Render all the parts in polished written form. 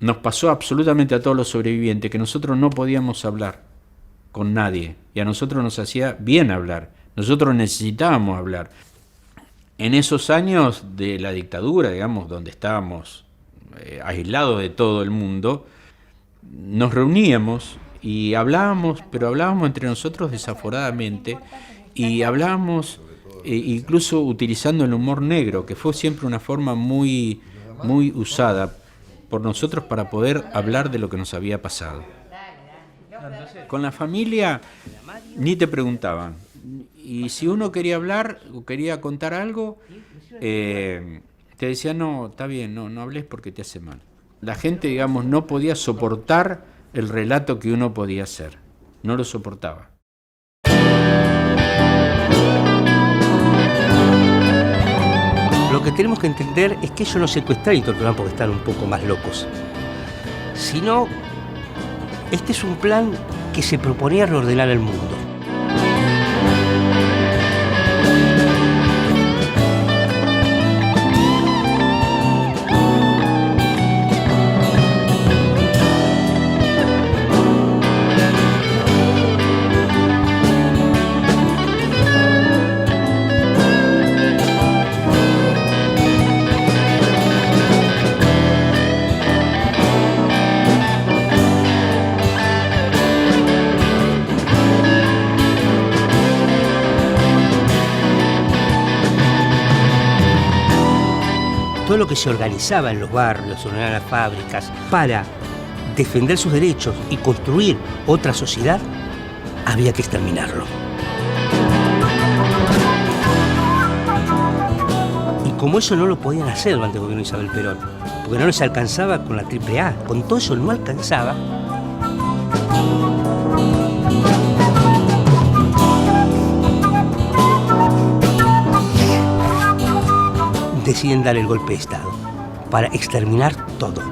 nos pasó absolutamente a todos los sobrevivientes que nosotros no podíamos hablar con nadie y a nosotros nos hacía bien hablar, nosotros necesitábamos hablar. En esos años de la dictadura, digamos, donde estábamos aislados de todo el mundo, nos reuníamos y hablábamos, pero hablábamos entre nosotros desaforadamente y hablábamos incluso utilizando el humor negro, que fue siempre una forma muy usada por nosotros para poder hablar de lo que nos había pasado. Con la familia ni te preguntaban. Y si uno quería hablar o quería contar algo, te decía, no, está bien, no hables porque te hace mal. La gente, digamos, no podía soportar el relato que uno podía hacer. No lo soportaba. Lo que tenemos que entender es que ellos no secuestraron y torturaron porque están un poco más locos, sino este es un plan que se proponía reordenar el mundo. Todo lo que se organizaba en los barrios o en las fábricas para defender sus derechos y construir otra sociedad, había que exterminarlo. Y como eso no lo podían hacer durante el gobierno de Isabel Perón, porque no les alcanzaba con la AAA, con todo eso no alcanzaba, deciden dar el golpe de Estado para exterminar todo.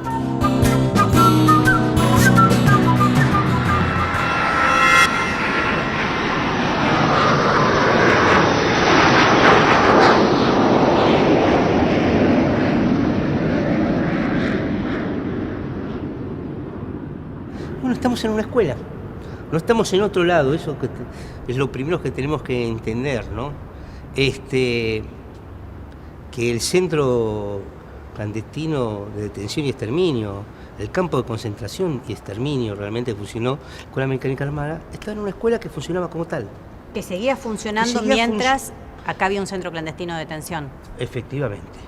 Bueno, estamos en una escuela, no estamos en otro lado, eso es lo primero que tenemos que entender, ¿no? Que el centro clandestino de detención y exterminio, el campo de concentración y exterminio realmente funcionó con la Mecánica Armada, estaba en una escuela que funcionaba como tal. Que seguía funcionando mientras acá había un centro clandestino de detención. Efectivamente.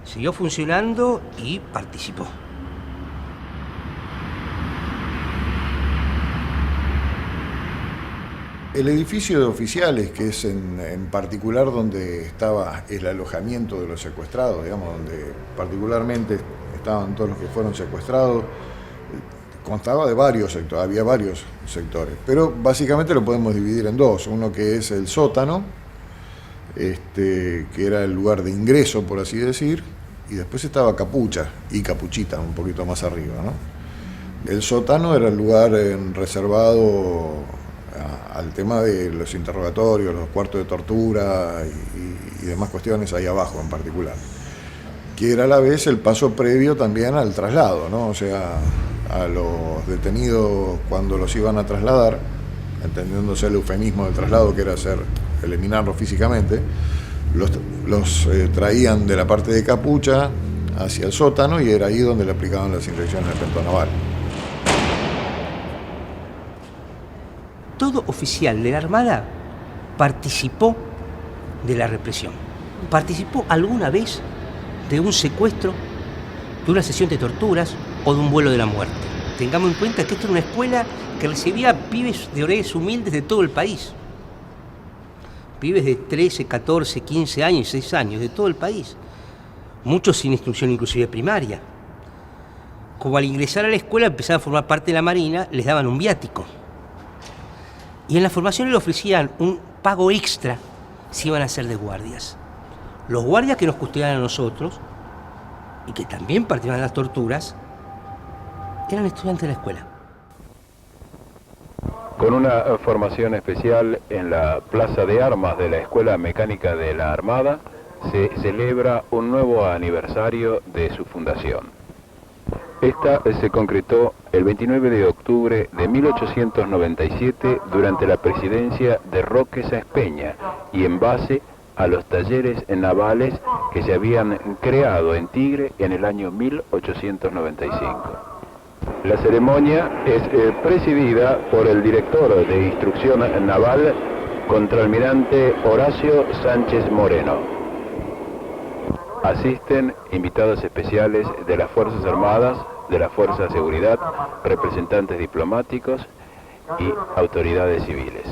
Siguió funcionando y participó. El edificio de oficiales, que es en particular donde estaba el alojamiento de los secuestrados, digamos, donde particularmente estaban todos los que fueron secuestrados, constaba de varios sectores, había varios sectores, pero básicamente lo podemos dividir en dos. Uno que es el sótano, que era el lugar de ingreso, por así decir, y después estaba Capucha y Capuchita, un poquito más arriba, ¿no? El sótano era el lugar reservado al tema de los interrogatorios, los cuartos de tortura y demás cuestiones ahí abajo en particular, que era a la vez el paso previo también al traslado, ¿no? O sea, a los detenidos cuando los iban a trasladar, entendiéndose el eufemismo del traslado, que era eliminarlos físicamente, los traían de la parte de Capucha hacia el sótano y era ahí donde le aplicaban las inyecciones de pentonaval. Todo oficial de la Armada participó de la represión. Participó alguna vez de un secuestro, de una sesión de torturas o de un vuelo de la muerte. Tengamos en cuenta que esto era una escuela que recibía pibes de orígenes humildes de todo el país. Pibes de 13, 14, 15 años, 6 años, de todo el país. Muchos sin instrucción inclusive primaria. Como al ingresar a la escuela empezaban a formar parte de la Marina, les daban un viático. Y en la formación le ofrecían un pago extra si iban a ser de guardias. Los guardias que nos custodiaban a nosotros y que también participaban en las torturas eran estudiantes de la escuela. Con una formación especial en la Plaza de Armas de la Escuela Mecánica de la Armada se celebra un nuevo aniversario de su fundación. Esta se concretó el 29 de octubre de 1897 durante la presidencia de Roque Sáenz Peña y en base a los talleres navales que se habían creado en Tigre en el año 1895. La ceremonia es presidida por el director de Instrucción Naval, contraalmirante Horacio Sánchez Moreno. Asisten invitados especiales de las Fuerzas Armadas, de la Fuerza de Seguridad, representantes diplomáticos y autoridades civiles.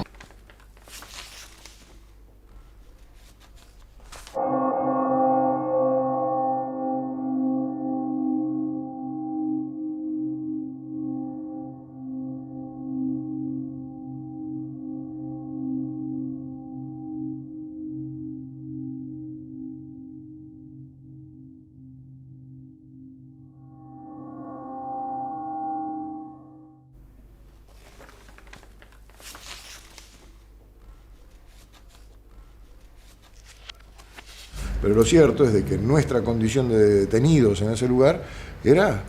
Pero lo cierto es de que nuestra condición de detenidos en ese lugar era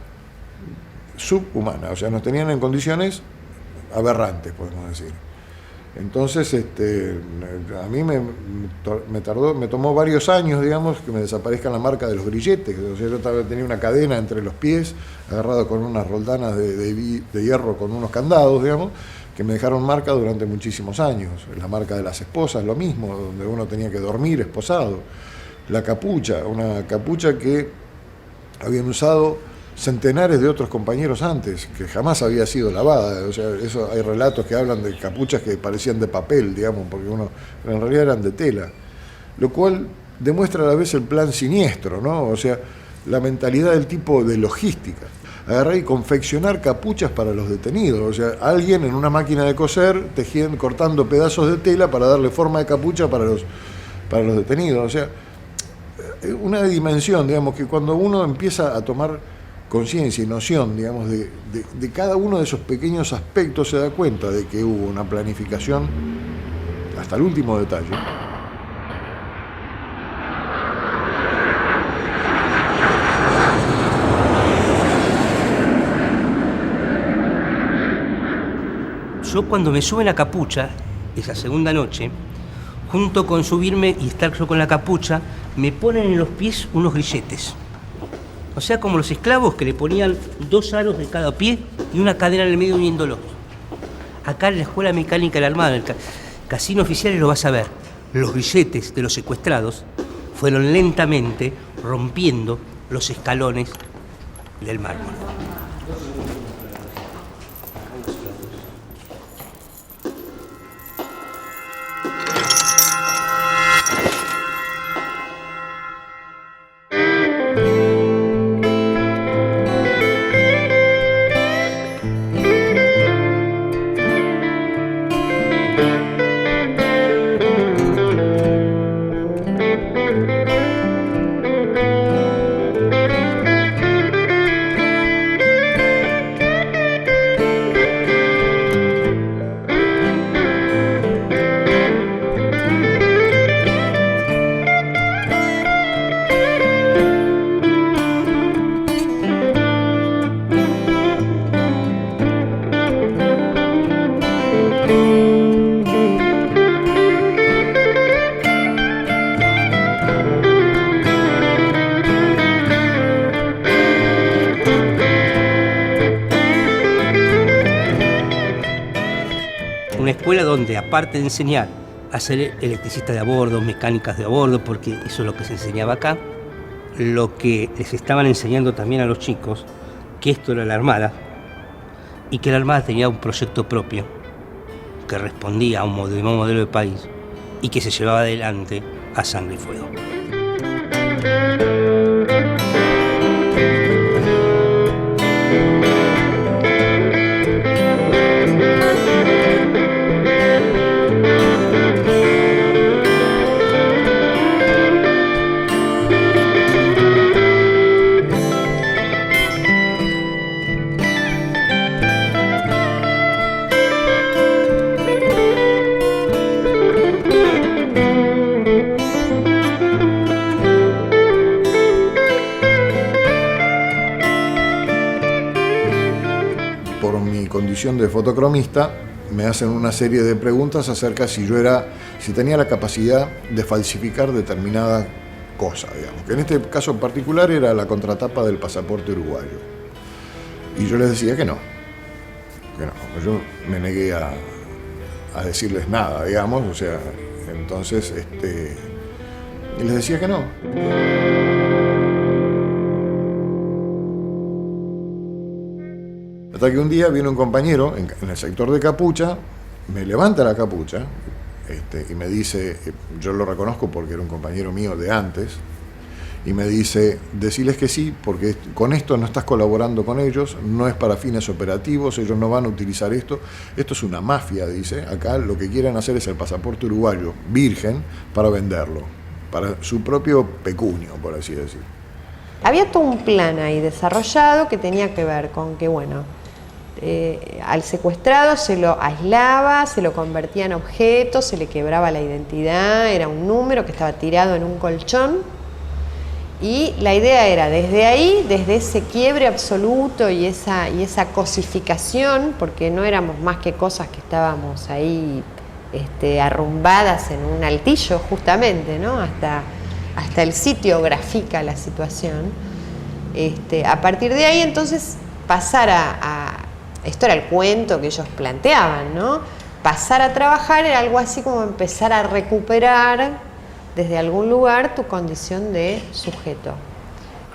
subhumana, o sea, nos tenían en condiciones aberrantes, podemos decir. Entonces, a mí me tomó varios años, digamos, que me desaparezca la marca de los grilletes. O sea, yo tenía una cadena entre los pies, agarrado con unas roldanas de hierro con unos candados, digamos, que me dejaron marca durante muchísimos años. La marca de las esposas, lo mismo, donde uno tenía que dormir esposado. La capucha, una capucha que habían usado centenares de otros compañeros antes, que jamás había sido lavada. O sea, eso, hay relatos que hablan de capuchas que parecían de papel, digamos, porque en realidad eran de tela. Lo cual demuestra a la vez el plan siniestro, ¿no? O sea, la mentalidad del tipo de logística. Agarrar y confeccionar capuchas para los detenidos. O sea, alguien en una máquina de coser cortando pedazos de tela para darle forma de capucha para los detenidos. O sea, una dimensión, digamos, que cuando uno empieza a tomar conciencia y noción, digamos, de cada uno de esos pequeños aspectos, se da cuenta de que hubo una planificación hasta el último detalle. Yo cuando me suben la capucha, esa segunda noche, junto con subirme y estar yo con la capucha, me ponen en los pies unos grilletes. O sea, como los esclavos que le ponían 2 aros de cada pie y una cadena en el medio uniéndolos. Acá en la Escuela Mecánica de la Armada, en el Casino Oficiales, lo vas a ver. Los grilletes de los secuestrados fueron lentamente rompiendo los escalones del mármol. Una escuela donde, aparte de enseñar a ser electricista de a bordo, mecánicas de a bordo, porque eso es lo que se enseñaba acá, lo que les estaban enseñando también a los chicos, que esto era la Armada, y que la Armada tenía un proyecto propio, que respondía a un modelo de país, y que se llevaba adelante a sangre y fuego. condición de fotocromista, me hacen una serie de preguntas acerca si tenía la capacidad de falsificar determinada cosa, digamos, que en este caso en particular era la contratapa del pasaporte uruguayo. Y yo les decía que no. Yo me negué a decirles nada, digamos, o sea, entonces les decía que no. Hasta que un día viene un compañero en el sector de capucha, me levanta la capucha y me dice, yo lo reconozco porque era un compañero mío de antes, y me dice, deciles que sí, porque con esto no estás colaborando con ellos, no es para fines operativos, ellos no van a utilizar esto es una mafia, dice, acá lo que quieren hacer es el pasaporte uruguayo virgen para venderlo, para su propio pecunio, por así decir. Había todo un plan ahí desarrollado que tenía que ver con que, bueno, al secuestrado se lo aislaba, se lo convertía en objeto, se le quebraba la identidad, era un número que estaba tirado en un colchón. Y la idea era, desde ahí, desde ese quiebre absoluto y esa cosificación, porque no éramos más que cosas que estábamos ahí arrumbadas en un altillo justamente, ¿no? Hasta el sitio grafica la situación. A partir de ahí entonces pasar esto era el cuento que ellos planteaban, ¿no? Pasar a trabajar era algo así como empezar a recuperar desde algún lugar tu condición de sujeto.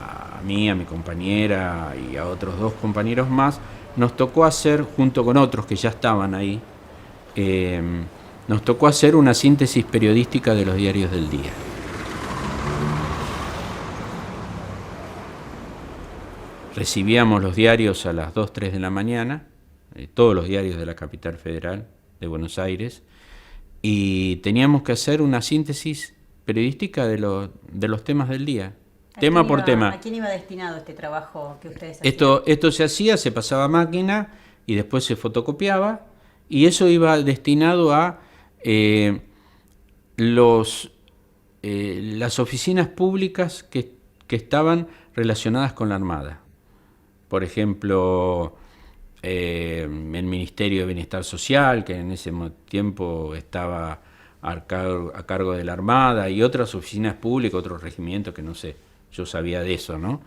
A mí, a mi compañera y a otros 2 compañeros más, nos tocó hacer, junto con otros que ya estaban ahí, nos tocó hacer una síntesis periodística de los diarios del día. Recibíamos los diarios a las 2, 3 de la mañana, todos los diarios de la capital federal de Buenos Aires, y teníamos que hacer una síntesis periodística de los temas del día, tema por tema. ¿A quién iba destinado este trabajo que ustedes hacían? Esto se hacía, se pasaba a máquina y después se fotocopiaba, y eso iba destinado a las oficinas públicas que estaban relacionadas con la Armada. Por ejemplo, el Ministerio de Bienestar Social, que en ese tiempo estaba a cargo de la Armada, y otras oficinas públicas, otros regimientos que no sé, yo sabía de eso, ¿no?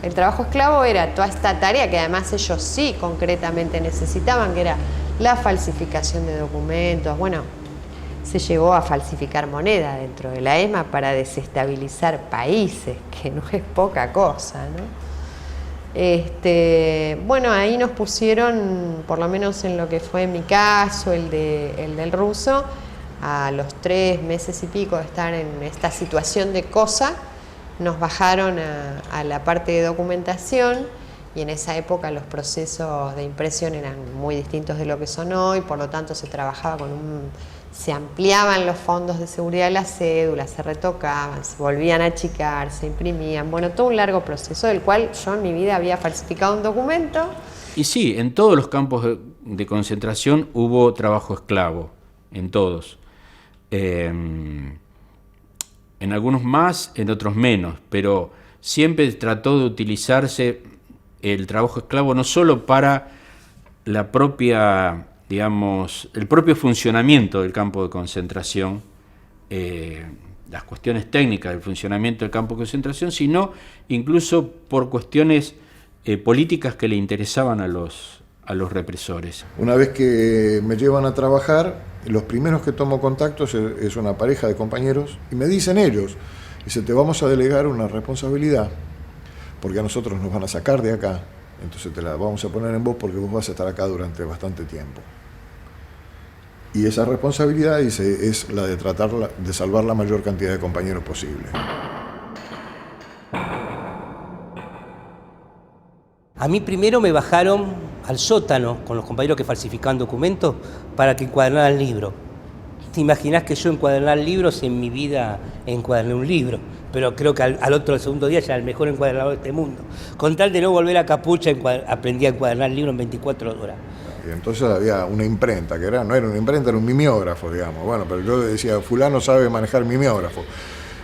El trabajo esclavo era toda esta tarea que además ellos sí concretamente necesitaban, que era la falsificación de documentos. Bueno, se llegó a falsificar moneda dentro de la ESMA para desestabilizar países, que no es poca cosa, ¿no? Bueno, ahí nos pusieron, por lo menos en lo que fue mi caso, el del ruso, a los 3 meses y pico de estar en esta situación de cosa, nos bajaron a la parte de documentación, y en esa época los procesos de impresión eran muy distintos de lo que son hoy, por lo tanto se trabajaba se ampliaban los fondos de seguridad de las cédulas, se retocaban, se volvían a achicar, se imprimían, bueno, todo un largo proceso del cual yo en mi vida había falsificado un documento. Y sí, en todos los campos de concentración hubo trabajo esclavo, en todos. En algunos más, en otros menos, pero siempre trató de utilizarse el trabajo esclavo no solo para la propia, digamos, el propio funcionamiento del campo de concentración, las cuestiones técnicas del funcionamiento del campo de concentración, sino incluso por cuestiones políticas que le interesaban a los represores. Una vez que me llevan a trabajar, los primeros que tomo contacto es una pareja de compañeros, y me dicen ellos, dice, te vamos a delegar una responsabilidad, porque a nosotros nos van a sacar de acá, entonces te la vamos a poner en vos porque vos vas a estar acá durante bastante tiempo. Y esa responsabilidad, dice, es la de tratar de salvar la mayor cantidad de compañeros posible. A mí primero me bajaron al sótano con los compañeros que falsificaban documentos para que encuadernaran libros. ¿Te imaginás que yo encuadernar libros? En mi vida encuaderné un libro, pero creo que al segundo día ya era el mejor encuadernador de este mundo. Con tal de no volver a capucha, aprendí a encuadernar libros en 24 horas. Y entonces había una imprenta, que no era una imprenta, era un mimeógrafo, digamos. Bueno, pero yo decía, fulano sabe manejar mimeógrafo.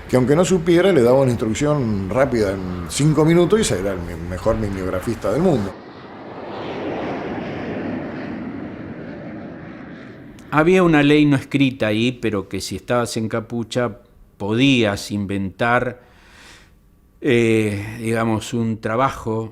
Que aunque no supiera, le daba una instrucción rápida en 5 minutos y era el mejor mimeografista del mundo. Había una ley no escrita ahí, pero que si estabas en capucha podías inventar, digamos, un trabajo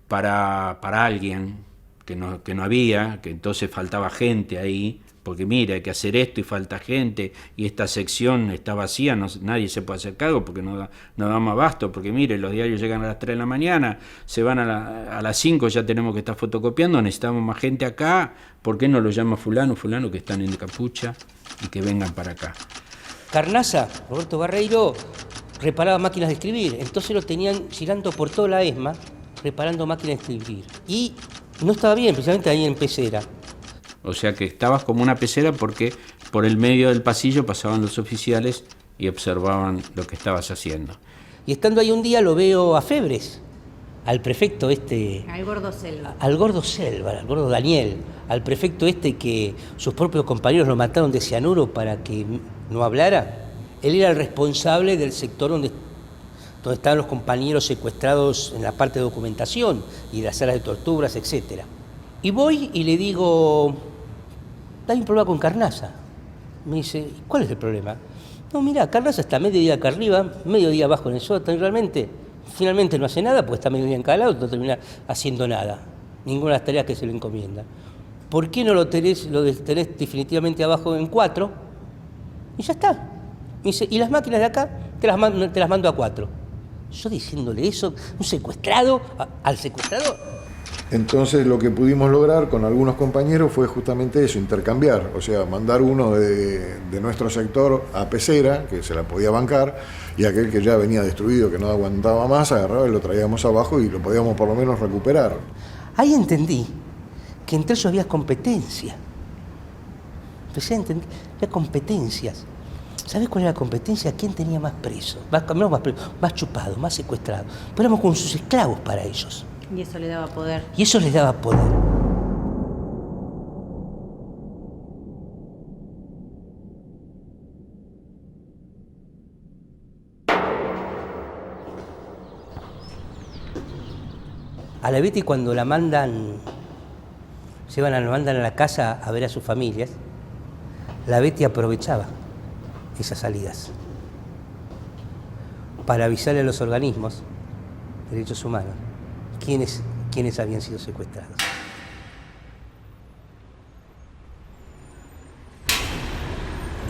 para alguien que no había, que entonces faltaba gente ahí, porque mira, hay que hacer esto y falta gente, y esta sección está vacía, nadie se puede hacer cargo porque no damos abasto, porque mire, los diarios llegan a las 3 de la mañana, se van a las 5, ya tenemos que estar fotocopiando, necesitamos más gente acá, ¿por qué no lo llama fulano que están en capucha y que vengan para acá? Carnaza, Roberto Barreiro, reparaba máquinas de escribir, entonces lo tenían girando por toda la ESMA, reparando máquinas de escribir. Y no estaba bien, precisamente ahí en Pecera. O sea que estabas como una pecera porque por el medio del pasillo pasaban los oficiales y observaban lo que estabas haciendo. Y estando ahí un día lo veo a Febres, al prefecto Al Gordo Selva. Al Gordo Selva, al Gordo Daniel, al prefecto que sus propios compañeros lo mataron de cianuro para que no hablara. Él era el responsable del sector donde estaban los compañeros secuestrados en la parte de documentación y de las salas de torturas, etc. Y voy y le digo, hay un problema con Carnaza. Me dice, ¿cuál es el problema? No, mira, Carnaza está medio día acá arriba, medio día abajo en el sótano, y realmente, finalmente no hace nada, porque está medio día en cada lado, no termina haciendo nada, ninguna de las tareas que se le encomienda. ¿Por qué no lo tenés definitivamente abajo en 4? Y ya está. Me dice, y las máquinas de acá te las mando a 4. Yo diciéndole eso, un secuestrado, al secuestrador. Entonces lo que pudimos lograr con algunos compañeros fue justamente eso, intercambiar, o sea, mandar uno de nuestro sector a Pecera, que se la podía bancar, y aquel que ya venía destruido, que no aguantaba más, agarraba y lo traíamos abajo y lo podíamos por lo menos recuperar. Ahí entendí que entre ellos había competencia. Empecé a entender, había competencias. ¿Sabés cuál era la competencia? ¿Quién tenía más preso? Más chupado, más secuestrado. Pero éramos como sus esclavos para ellos. Y eso le daba poder. Y eso les daba poder. A la Betty cuando la mandan a la casa a ver a sus familias, la Betty aprovechaba esas salidas para avisarle a los organismos de derechos humanos quiénes habían sido secuestrados.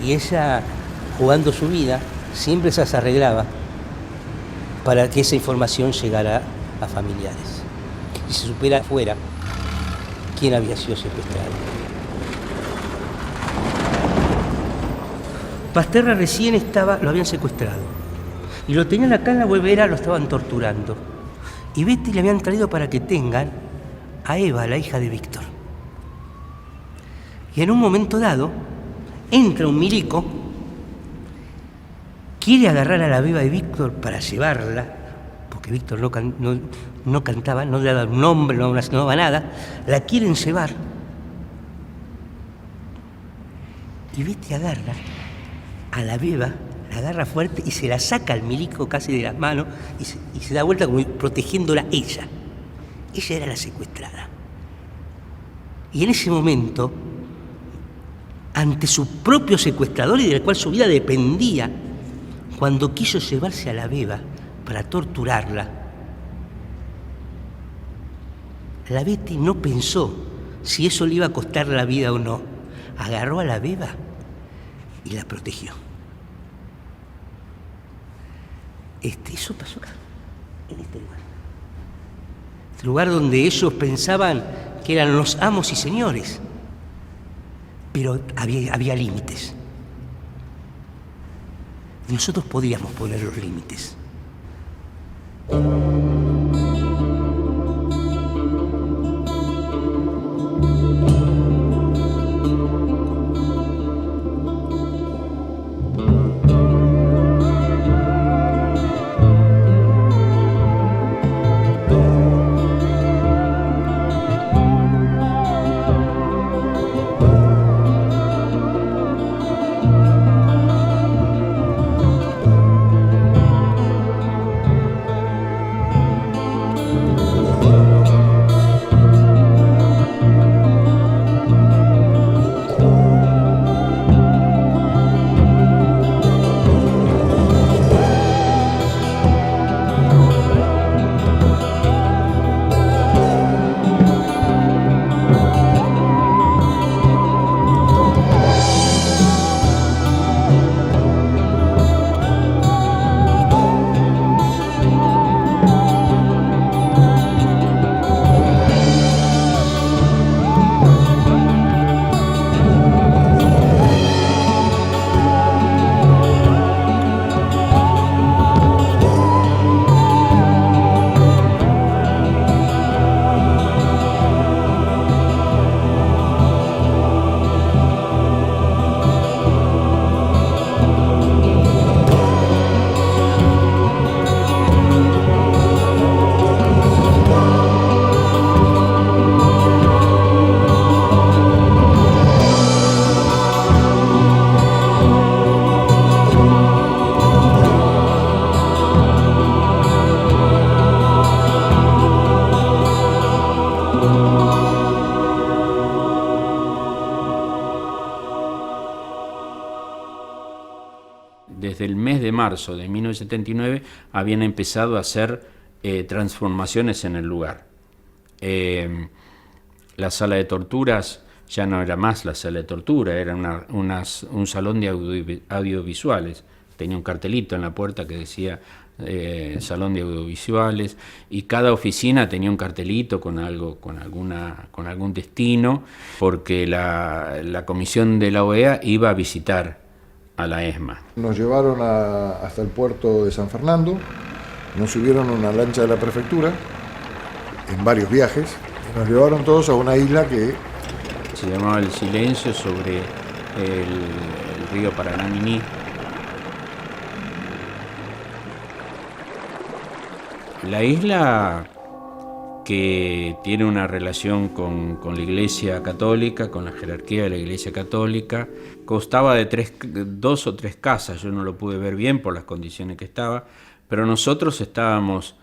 Y ella, jugando su vida, siempre se las arreglaba para que esa información llegara a familiares y se supiera afuera quién había sido secuestrado. Basterra recién lo habían secuestrado y lo tenían acá en la huevera, lo estaban torturando. Y Betty le habían traído para que tengan a Eva, la hija de Víctor. Y en un momento dado, entra un milico, quiere agarrar a la beba de Víctor para llevarla, porque Víctor no cantaba, no le daba un nombre, no daba nada, la quieren llevar. Y Betty agarra a la beba, la agarra fuerte y se la saca al milico casi de las manos y se da vuelta como protegiéndola ella. Ella era la secuestrada. Y en ese momento, ante su propio secuestrador y del cual su vida dependía, cuando quiso llevarse a la beba para torturarla, la Betty no pensó si eso le iba a costar la vida o no. Agarró a la beba y la protegió. Eso pasó acá, en este lugar. Este lugar donde ellos pensaban que eran los amos y señores, pero había límites. Y nosotros podíamos poner los límites. marzo de 1979 habían empezado a hacer transformaciones en el lugar. La sala de torturas ya no era más la sala de tortura, era un salón de audiovisuales. Tenía un cartelito en la puerta que decía salón de audiovisuales, y cada oficina tenía un cartelito con algún destino, porque la comisión de la OEA iba a visitar a la ESMA. Nos llevaron hasta el puerto de San Fernando, nos subieron a una lancha de la prefectura en varios viajes, y nos llevaron todos a una isla que se llamaba El Silencio, sobre el río Paranaminí. La isla, que tiene una relación con la Iglesia Católica, con la jerarquía de la Iglesia Católica, constaba de 2 o 3 casas. Yo no lo pude ver bien por las condiciones que estaba, pero nosotros estábamos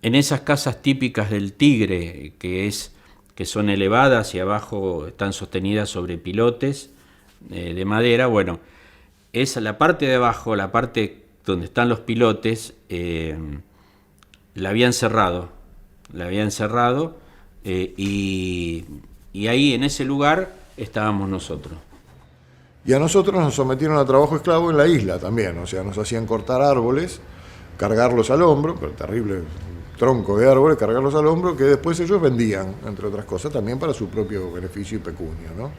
en esas casas típicas del Tigre, que son elevadas y abajo están sostenidas sobre pilotes de madera. Bueno, esa, la parte de abajo, la parte donde están los pilotes, la habían cerrado, y ahí en ese lugar estábamos nosotros. Y a nosotros nos sometieron a trabajo esclavo en la isla también, o sea, nos hacían cortar árboles, cargarlos al hombro, pero terrible tronco de árboles, cargarlos al hombro, que después ellos vendían, entre otras cosas, también para su propio beneficio y pecunio, ¿no?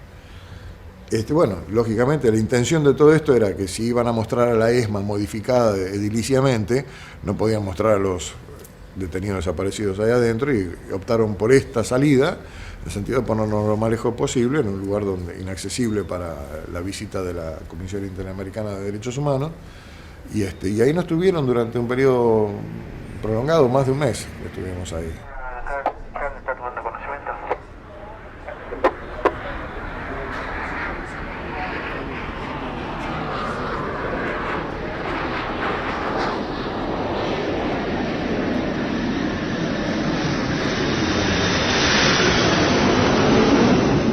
Bueno, lógicamente la intención de todo esto era que si iban a mostrar a la ESMA modificada ediliciamente, no podían mostrar a los detenidos desaparecidos ahí adentro, y optaron por esta salida, en el sentido de ponernos lo más lejos posible, en un lugar inaccesible para la visita de la Comisión Interamericana de Derechos Humanos, y ahí nos tuvieron durante un periodo prolongado, más de un mes estuvimos ahí. ¿Está tomando conocimiento?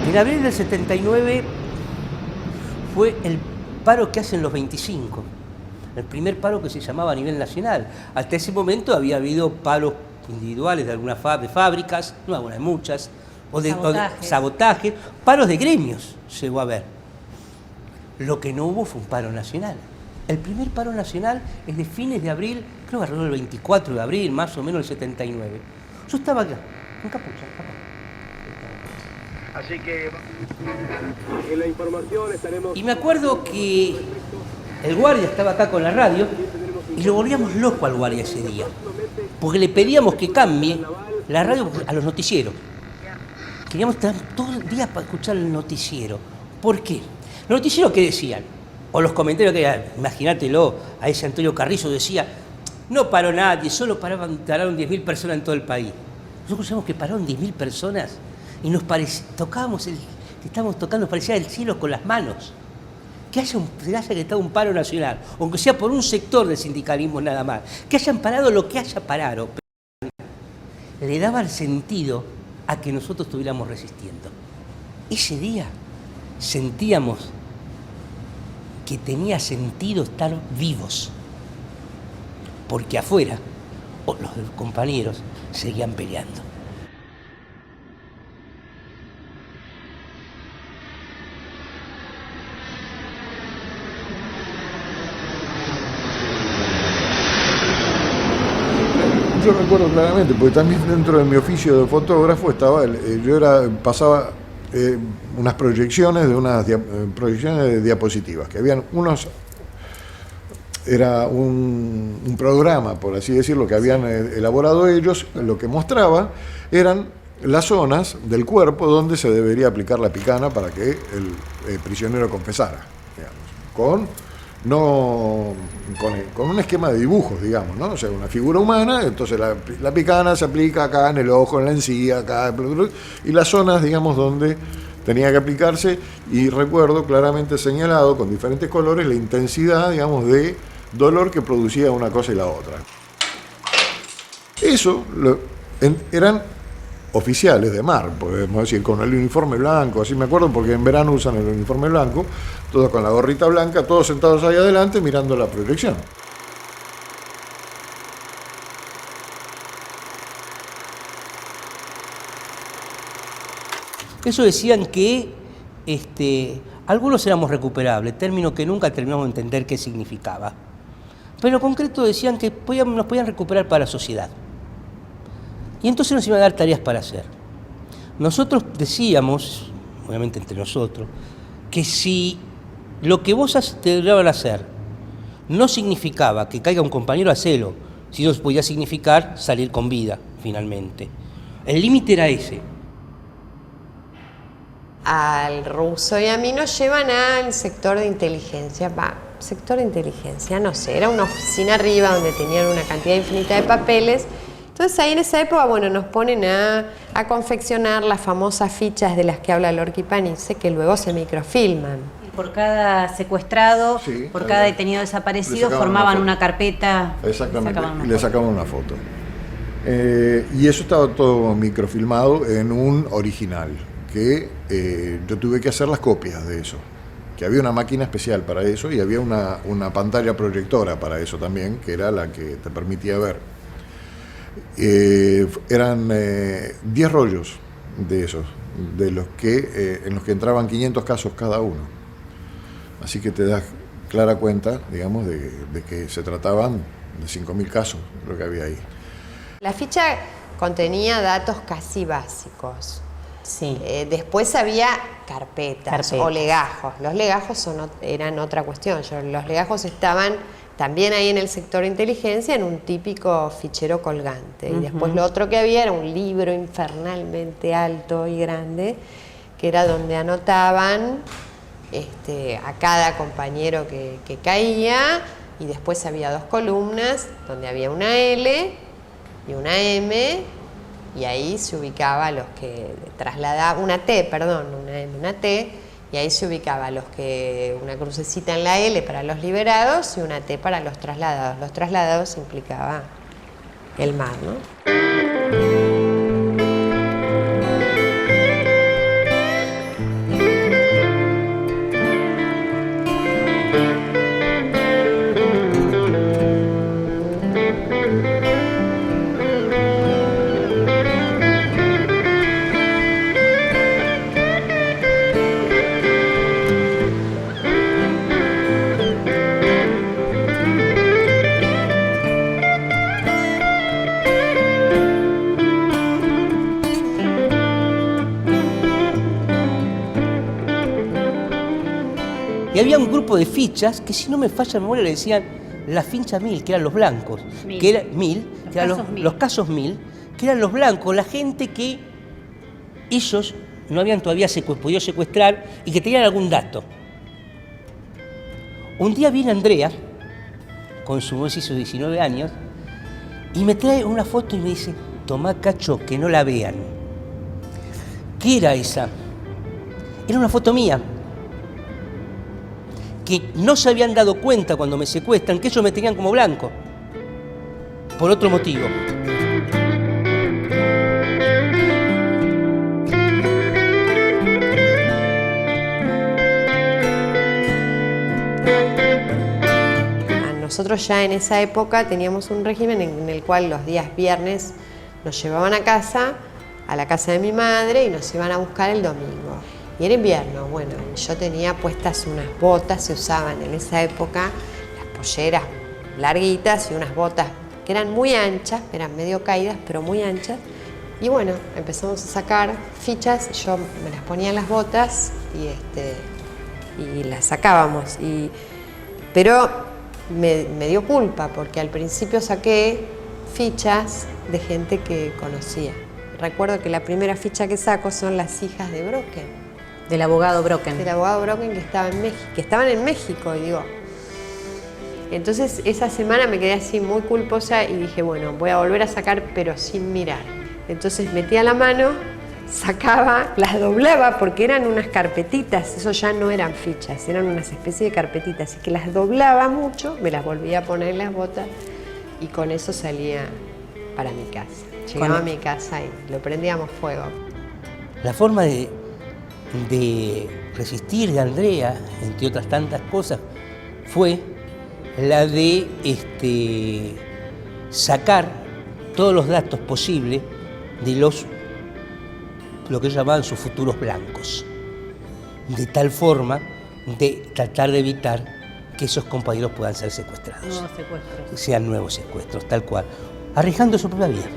En abril del 79 fue el paro que hacen los 25, el primer paro que se llamaba a nivel nacional. Hasta ese momento había habido paros individuales de algunas fábricas, no algunas, muchas, o de sabotaje, paros de gremios llegó a haber. Lo que no hubo fue un paro nacional. El primer paro nacional es de fines de abril, creo que alrededor del 24 de abril, más o menos el 79. Yo estaba acá, en Capucha, acá. Así que en la información estaremos... Y me acuerdo que el guardia estaba acá con la radio y lo volvíamos loco al guardia ese día, porque le pedíamos que cambie la radio a los noticieros. Queríamos estar todo el día para escuchar el noticiero. ¿Por qué? Los noticieros, ¿qué decían? O los comentarios que eran, imagínatelo, a ese Antonio Carrizo decía, no paró nadie, solo pararon 10.000 personas en todo el país. Nosotros sabíamos que pararon 10.000 personas y nos tocábamos que estábamos tocando, nos parecía el cielo con las manos. Que haya estado un paro nacional, aunque sea por un sector del sindicalismo nada más, que hayan parado lo que haya parado, le daba el sentido a que nosotros estuviéramos resistiendo. Ese día sentíamos que tenía sentido estar vivos, porque afuera los compañeros seguían peleando. Yo recuerdo claramente, porque también dentro de mi oficio de fotógrafo pasaba unas proyecciones de diapositivas, que habían era un programa, por así decirlo, que habían elaborado ellos. Lo que mostraba eran las zonas del cuerpo donde se debería aplicar la picana para que el prisionero confesara, digamos, con un esquema de dibujos, digamos, ¿no? O sea, una figura humana, entonces la picana se aplica acá en el ojo, en la encía, acá, y las zonas, digamos, donde tenía que aplicarse, y recuerdo claramente señalado con diferentes colores la intensidad, digamos, de dolor que producía una cosa y la otra. Eso eran oficiales de mar, podemos decir, con el uniforme blanco, así me acuerdo, porque en verano usan el uniforme blanco, todos con la gorrita blanca, todos sentados ahí adelante mirando la proyección. Eso decían que algunos éramos recuperables, término que nunca terminamos de entender qué significaba. Pero en concreto decían que nos podían recuperar para la sociedad. Y entonces nos iban a dar tareas para hacer. Nosotros decíamos, obviamente entre nosotros, que si lo que vos te daban a hacer no significaba que caiga un compañero, hacelo, si no podía significar salir con vida, finalmente. El límite era ese. Al ruso y a mí nos llevan al sector de inteligencia. Sector de inteligencia, no sé, era una oficina arriba donde tenían una cantidad infinita de papeles. Entonces ahí en esa época, bueno, nos ponen a confeccionar las famosas fichas de las que habla Lorca y Panice, que luego se microfilman. Por cada secuestrado, Sí, por cada detenido desaparecido, formaban una carpeta. Exactamente, y le sacaban una foto. Y eso estaba todo microfilmado en un original, que yo tuve que hacer las copias de eso, que había una máquina especial para eso y había una pantalla proyectora para eso también, que era la que te permitía ver. Eran 10 rollos de esos, en los que entraban 500 casos cada uno. Así que te das clara cuenta, digamos, de que se trataban de 5.000 casos, lo que había ahí. La ficha contenía datos casi básicos. Sí. Después había carpetas o legajos. Los legajos eran otra cuestión. Los legajos estaban también ahí en el sector de inteligencia en un típico fichero colgante. Y después lo otro que había era un libro infernalmente alto y grande, que era donde anotaban a cada compañero que caía, y después había 2 columnas donde había una L y una M, y ahí se ubicaba los que trasladaban, una T, y ahí se ubicaba una crucecita en la L para los liberados y una T para los trasladados. Los trasladados implicaba el mar, ¿no? Y había un grupo de fichas que, si no me falla la memoria, le decían la ficha 1000, que eran los blancos, que eran los casos 1000, que eran los blancos, la gente que ellos no habían todavía podido secuestrar y que tenían algún dato. Un día viene Andrea, con sus 19 años, y me trae una foto y me dice: tomá, Cacho, que no la vean. ¿Qué era esa? Era una foto mía, que no se habían dado cuenta cuando me secuestran, que ellos me tenían como blanco, por otro motivo. Nosotros ya en esa época teníamos un régimen en el cual los días viernes nos llevaban a casa, a la casa de mi madre, y nos iban a buscar el domingo. Y era invierno, bueno, yo tenía puestas unas botas, se usaban en esa época las polleras larguitas y unas botas que eran muy anchas, eran medio caídas, pero muy anchas. Y bueno, empezamos a sacar fichas, yo me las ponía en las botas y las sacábamos. Pero me dio culpa porque al principio saqué fichas de gente que conocía. Recuerdo que la primera ficha que saco son las hijas de Brocken. Del abogado Brocken. Del abogado Brocken que estaban en México, y digo. Entonces esa semana me quedé así muy culposa y dije, bueno, voy a volver a sacar, pero sin mirar. Entonces metía la mano, sacaba, las doblaba, porque eran unas carpetitas, eso ya no eran fichas, eran unas especies de carpetitas, así que las doblaba mucho, me las volvía a poner en las botas y con eso salía para mi casa. Llegaba a mi casa y lo prendíamos fuego. La forma de resistir de Andrea, entre otras tantas cosas, fue la de sacar todos los datos posibles de lo que ellos llamaban sus futuros blancos, de tal forma de tratar de evitar que esos compañeros puedan ser secuestrados. Nuevos secuestros. Sean nuevos secuestros, tal cual, arriesgando su propia vida.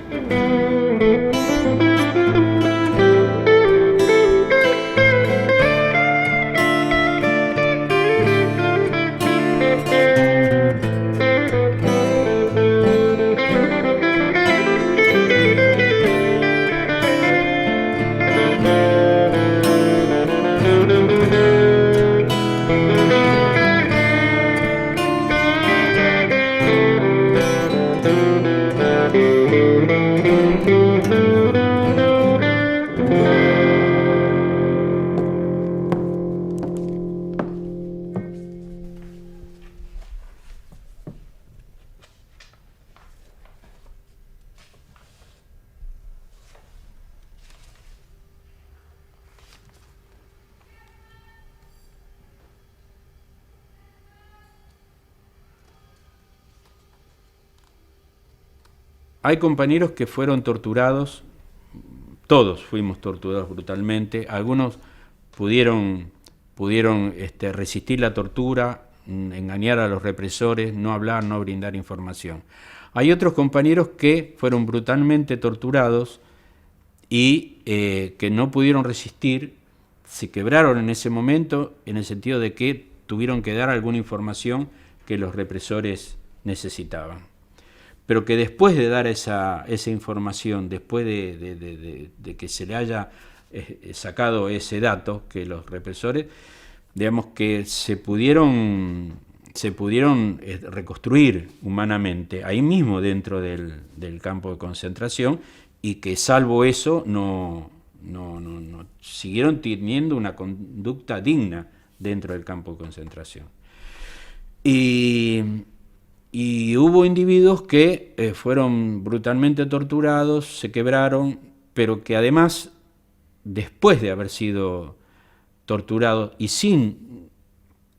Hay compañeros que fueron torturados, todos fuimos torturados brutalmente, algunos pudieron resistir la tortura, engañar a los represores, no hablar, no brindar información. Hay otros compañeros que fueron brutalmente torturados y que no pudieron resistir, se quebraron en ese momento en el sentido de que tuvieron que dar alguna información que los represores necesitaban. Pero que después de dar esa información, después de que se le haya sacado ese dato, que los represores, digamos que se pudieron reconstruir humanamente, ahí mismo dentro del campo de concentración, y que salvo eso no siguieron teniendo una conducta digna dentro del campo de concentración. Y hubo individuos que fueron brutalmente torturados, se quebraron, pero que además, después de haber sido torturados y sin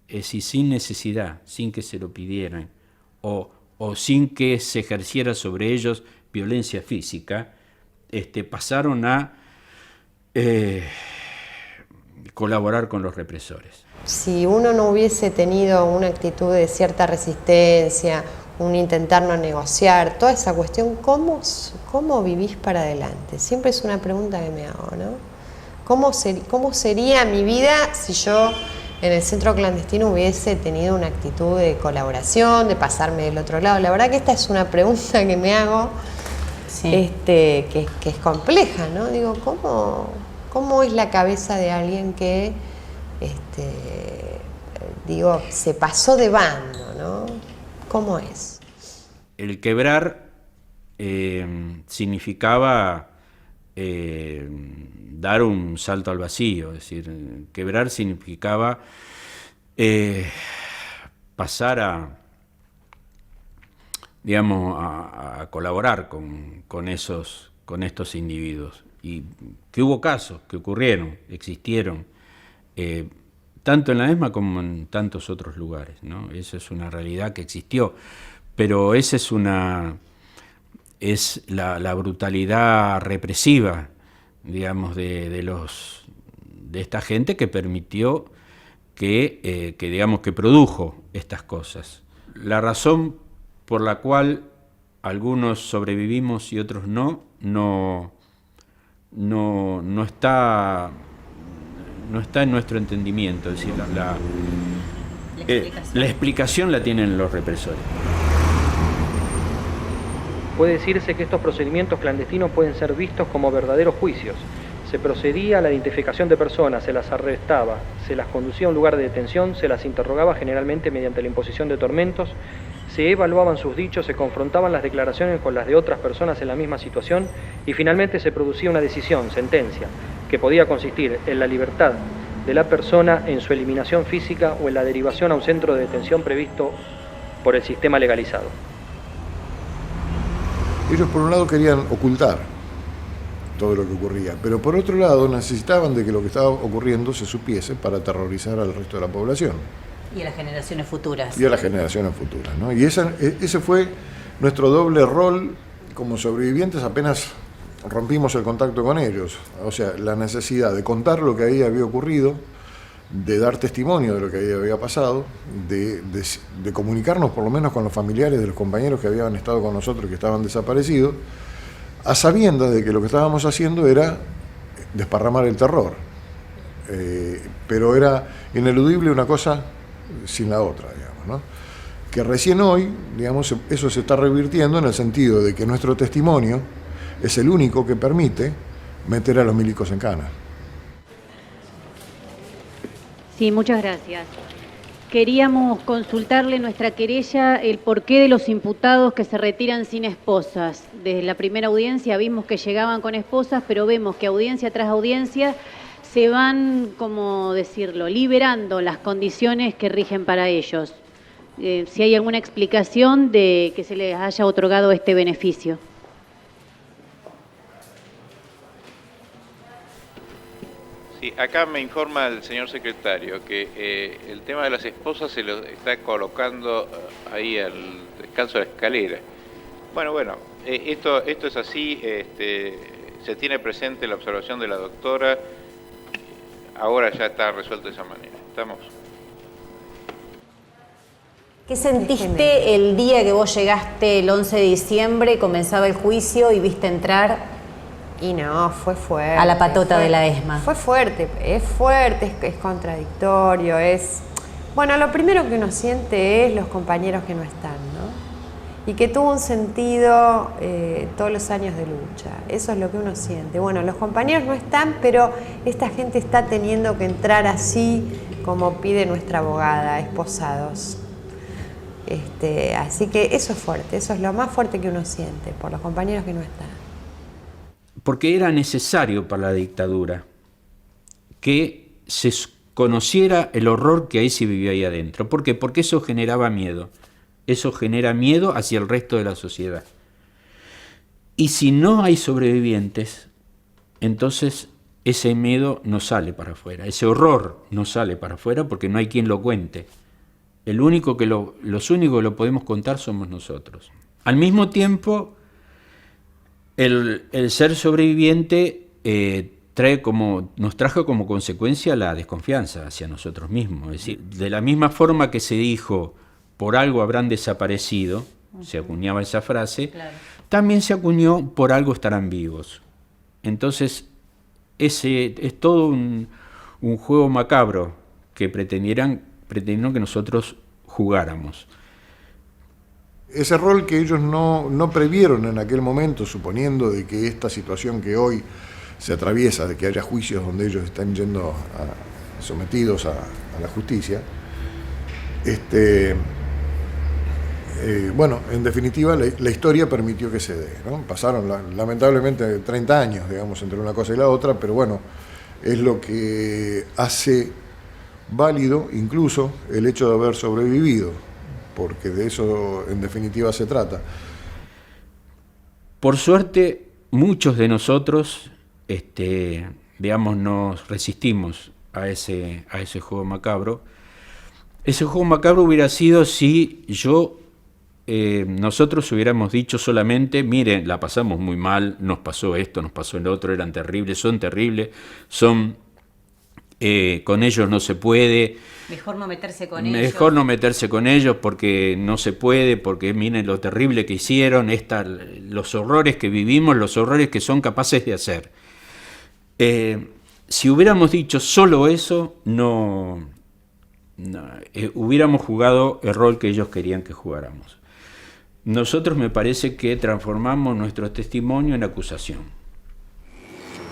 necesidad, sin que se lo pidieran, o sin que se ejerciera sobre ellos violencia física, pasaron a colaborar con los represores. Si uno no hubiese tenido una actitud de cierta resistencia, un intentar no negociar, toda esa cuestión, ¿cómo vivís para adelante? Siempre es una pregunta que me hago, ¿no? ¿Cómo sería mi vida si yo en el centro clandestino hubiese tenido una actitud de colaboración, de pasarme del otro lado? La verdad que esta es una pregunta que me hago, sí. que es compleja, ¿no? Digo, ¿cómo es la cabeza de alguien que se pasó de bando, ¿no? ¿Cómo es? El quebrar significaba dar un salto al vacío, es decir, quebrar significaba pasar a colaborar con estos individuos. Y que hubo casos que ocurrieron, existieron, tanto en la ESMA como en tantos otros lugares, ¿no? Esa es una realidad que existió, pero esa es la brutalidad represiva, digamos, de esta gente que permitió que produjo estas cosas. La razón por la cual algunos sobrevivimos y otros no está en nuestro entendimiento, es decir, la explicación la tienen los represores. Puede decirse que estos procedimientos clandestinos pueden ser vistos como verdaderos juicios. Se procedía a la identificación de personas, se las arrestaba, se las conducía a un lugar de detención, se las interrogaba generalmente mediante la imposición de tormentos, se evaluaban sus dichos, se confrontaban las declaraciones con las de otras personas en la misma situación y finalmente se producía una decisión, sentencia, que podía consistir en la libertad de la persona, en su eliminación física o en la derivación a un centro de detención previsto por el sistema legalizado. Ellos por un lado querían ocultar todo lo que ocurría, pero por otro lado necesitaban de que lo que estaba ocurriendo se supiese para aterrorizar al resto de la población. Y a las generaciones futuras. Y a las generaciones futuras, ¿no? Y ese fue nuestro doble rol como sobrevivientes apenas rompimos el contacto con ellos. O sea, la necesidad de contar lo que ahí había ocurrido, de dar testimonio de lo que ahí había pasado, de comunicarnos por lo menos con los familiares de los compañeros que habían estado con nosotros, que estaban desaparecidos, a sabiendas de que lo que estábamos haciendo era desparramar el terror. Pero era ineludible una cosa sin la otra, digamos, ¿no? Que recién hoy, digamos, eso se está revirtiendo en el sentido de que nuestro testimonio es el único que permite meter a los milicos en cana. Sí, muchas gracias. Queríamos consultarle nuestra querella el porqué de los imputados que se retiran sin esposas. Desde la primera audiencia vimos que llegaban con esposas, pero vemos que audiencia tras audiencia se van, como decirlo, liberando las condiciones que rigen para ellos. Si hay alguna explicación de que se les haya otorgado este beneficio. Sí, acá me informa el señor secretario que el tema de las esposas se lo está colocando ahí al descanso de la escalera. Bueno, esto es así, se tiene presente la observación de la doctora, ahora ya está resuelto de esa manera. ¿Estamos? ¿Qué sentiste el día que vos llegaste el 11 de diciembre, comenzaba el juicio y viste entrar? Y no, fue fuerte. A la patota de la ESMA. Fue fuerte, es contradictorio, Bueno, lo primero que uno siente es los compañeros que no están, ¿no? Y que tuvo un sentido todos los años de lucha. Eso es lo que uno siente. Bueno, los compañeros no están, pero esta gente está teniendo que entrar así como pide nuestra abogada, esposados. Así que eso es fuerte, eso es lo más fuerte que uno siente por los compañeros que no están. Porque era necesario para la dictadura que se conociera el horror que ahí se vivía ahí adentro. ¿Por qué? Porque eso generaba miedo. Eso genera miedo hacia el resto de la sociedad. Y si no hay sobrevivientes, entonces ese miedo no sale para afuera, ese horror no sale para afuera porque no hay quien lo cuente. Los únicos que lo podemos contar somos nosotros. Al mismo tiempo, el ser sobreviviente nos trajo como consecuencia la desconfianza hacia nosotros mismos. Es decir, de la misma forma que se dijo, por algo habrán desaparecido, se acuñaba esa frase, claro, también se acuñó, por algo estarán vivos. Entonces, ese es todo un juego macabro que pretendieron que nosotros jugáramos. Ese rol que ellos no previeron en aquel momento, suponiendo de que esta situación que hoy se atraviesa, de que haya juicios donde ellos están yendo sometidos a la justicia, bueno, en definitiva la historia permitió que se dé, ¿no? Pasaron lamentablemente 30 años, digamos, entre una cosa y la otra, pero bueno, es lo que hace válido incluso el hecho de haber sobrevivido, porque de eso en definitiva se trata. Por suerte, muchos de nosotros, digamos, nos resistimos a ese juego macabro. Ese juego macabro hubiera sido si nosotros hubiéramos dicho solamente, miren, la pasamos muy mal, nos pasó esto, nos pasó el otro, eran terribles, con ellos no se puede. Mejor no meterse con ellos. Mejor no meterse con ellos porque no se puede, porque miren lo terrible que hicieron, los horrores que vivimos, los horrores que son capaces de hacer. Si hubiéramos dicho solo eso, hubiéramos jugado el rol que ellos querían que jugáramos. Nosotros me parece que transformamos nuestro testimonio en acusación.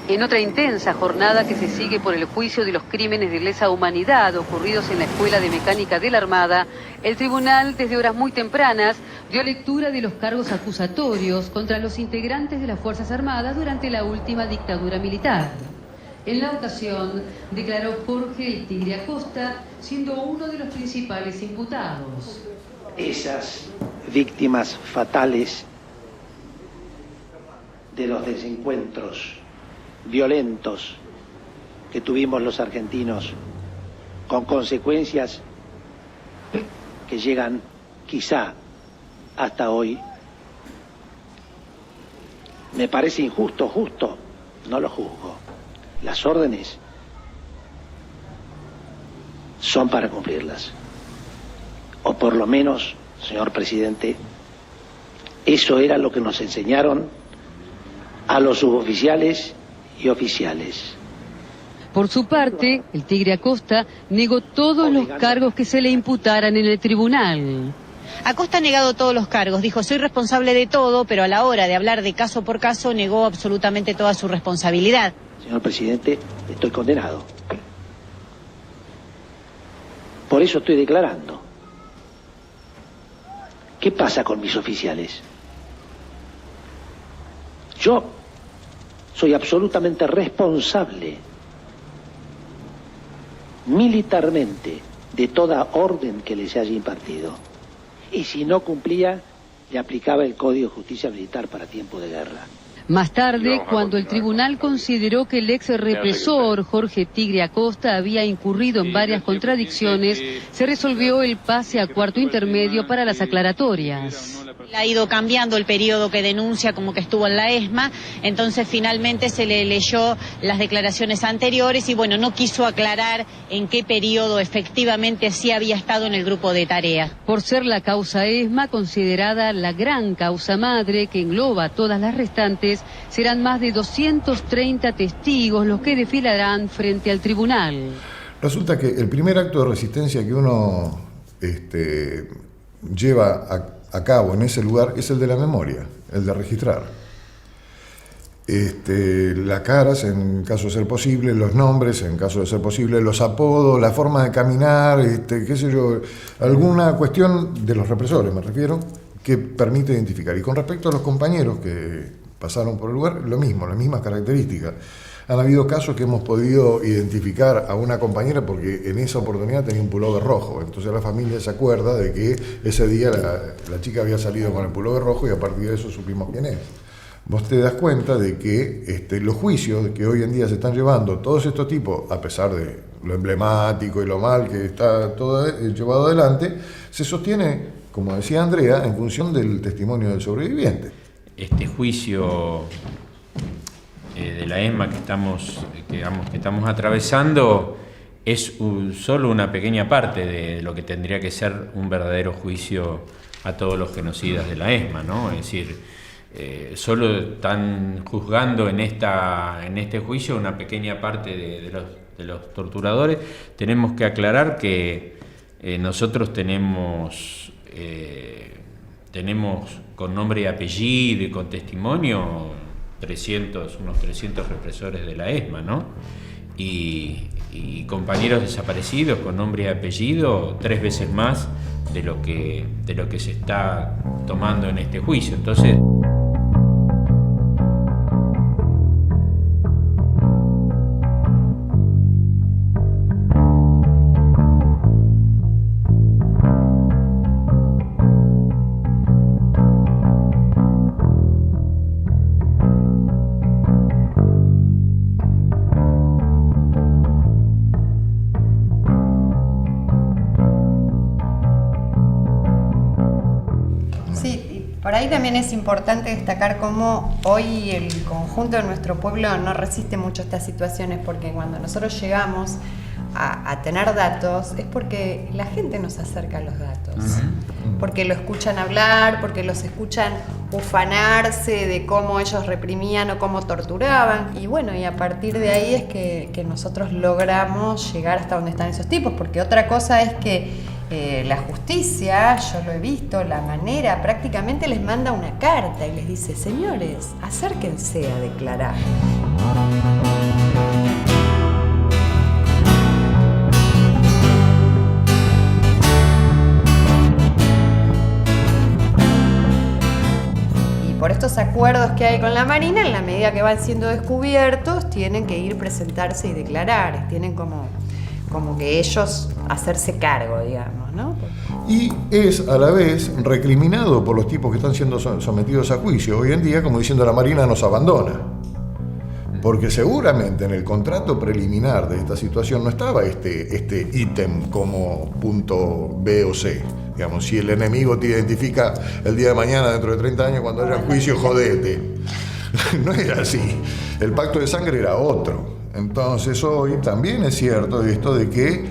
En otra intensa jornada que se sigue por el juicio de los crímenes de lesa humanidad ocurridos en la Escuela de Mecánica de la Armada, el tribunal, desde horas muy tempranas, dio lectura de los cargos acusatorios contra los integrantes de las Fuerzas Armadas durante la última dictadura militar. En la ocasión, declaró Jorge El Tigre Acosta, siendo uno de los principales imputados. Esas víctimas fatales de los desencuentros violentos que tuvimos los argentinos, con consecuencias que llegan quizá hasta hoy, me parece injusto, justo, no lo juzgo. Las órdenes son para cumplirlas. O por lo menos, señor presidente, eso era lo que nos enseñaron a los suboficiales y oficiales. Por su parte, el Tigre Acosta negó todos los cargos que se le imputaran en el tribunal. Acosta ha negado todos los cargos, dijo soy responsable de todo, pero a la hora de hablar de caso por caso negó absolutamente toda su responsabilidad. Señor presidente, estoy condenado. Por eso estoy declarando. ¿Qué pasa con mis oficiales? Yo soy absolutamente responsable militarmente de toda orden que les haya impartido. Y si no cumplía, le aplicaba el Código de Justicia Militar para tiempo de guerra. Más tarde, cuando el tribunal consideró que el ex represor Jorge Tigre Acosta había incurrido en varias contradicciones, se resolvió el pase a cuarto intermedio para las aclaratorias. Ha ido cambiando el periodo que denuncia como que estuvo en la ESMA, entonces finalmente se le leyó las declaraciones anteriores y bueno, no quiso aclarar en qué periodo efectivamente sí había estado en el grupo de tarea. Por ser la causa ESMA considerada la gran causa madre que engloba a todas las restantes, serán más de 230 testigos los que desfilarán frente al tribunal. Resulta que el primer acto de resistencia que uno lleva a cabo en ese lugar es el de la memoria, el de registrar. Las caras, en caso de ser posible, los nombres, en caso de ser posible, los apodos, la forma de caminar, qué sé yo, alguna cuestión de los represores, me refiero, que permite identificar. Y con respecto a los compañeros que pasaron por el lugar, lo mismo, las mismas características. Han habido casos que hemos podido identificar a una compañera porque en esa oportunidad tenía un pullover rojo. Entonces la familia se acuerda de que ese día la chica había salido con el pullover rojo y a partir de eso supimos quién es. Vos te das cuenta de que los juicios que hoy en día se están llevando, todos estos tipos, a pesar de lo emblemático y lo mal que está todo llevado adelante, se sostiene, como decía Andrea, en función del testimonio del sobreviviente. Este juicio de la ESMA que estamos atravesando es solo una pequeña parte de lo que tendría que ser un verdadero juicio a todos los genocidas de la ESMA, ¿no? Es decir, solo están juzgando en este juicio una pequeña parte de los torturadores. Tenemos que aclarar que nosotros tenemos con nombre y apellido y con testimonio unos 300 represores de la ESMA, ¿no? Y compañeros desaparecidos con nombre y apellido 3 veces más de lo que se está tomando en este juicio. Entonces, por ahí también es importante destacar cómo hoy el conjunto de nuestro pueblo no resiste mucho estas situaciones, porque cuando nosotros llegamos a tener datos es porque la gente nos acerca a los datos, porque lo escuchan hablar, porque los escuchan ufanarse de cómo ellos reprimían o cómo torturaban, y bueno, y a partir de ahí es que nosotros logramos llegar hasta donde están esos tipos, porque otra cosa es que la justicia, yo lo he visto, la manera, prácticamente les manda una carta y les dice, señores, acérquense a declarar. Y por estos acuerdos que hay con la Marina, en la medida que van siendo descubiertos, tienen que ir, presentarse y declarar, tienen como que ellos hacerse cargo, digamos, ¿no? Y es a la vez recriminado por los tipos que están siendo sometidos a juicio hoy en día, como diciendo la Marina nos abandona. Porque seguramente en el contrato preliminar de esta situación no estaba este ítem como punto B o C. Digamos, si el enemigo te identifica el día de mañana, dentro de 30 años, cuando haya juicio, jodete. No era así. El pacto de sangre era otro. Entonces hoy también es cierto esto de que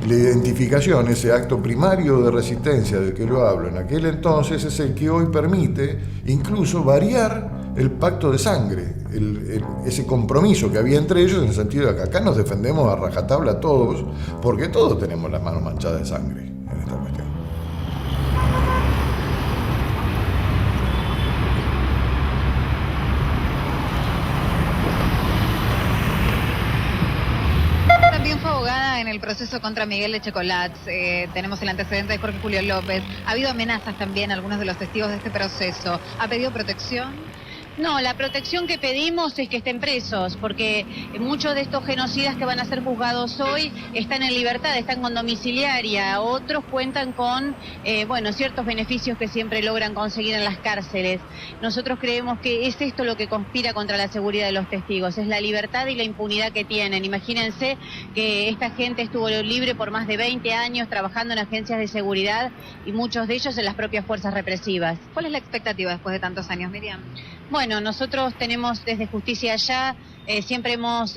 la identificación, ese acto primario de resistencia del que yo hablo en aquel entonces, es el que hoy permite incluso variar el pacto de sangre, ese compromiso que había entre ellos, en el sentido de que acá nos defendemos a rajatabla todos, porque todos tenemos las manos manchadas de sangre en esta cuestión. También fue abogada en el proceso contra Miguel Echecolatz. Tenemos el antecedente de Jorge Julio López. Ha habido amenazas también a algunos de los testigos de este proceso. ¿Ha pedido protección? No, la protección que pedimos es que estén presos, porque muchos de estos genocidas que van a ser juzgados hoy están en libertad, están con domiciliaria, otros cuentan con, ciertos beneficios que siempre logran conseguir en las cárceles. Nosotros creemos que es esto lo que conspira contra la seguridad de los testigos, es la libertad y la impunidad que tienen. Imagínense que esta gente estuvo libre por más de 20 años trabajando en agencias de seguridad y muchos de ellos en las propias fuerzas represivas. ¿Cuál es la expectativa después de tantos años, Miriam? Bueno, nosotros tenemos desde Justicia Allá, siempre hemos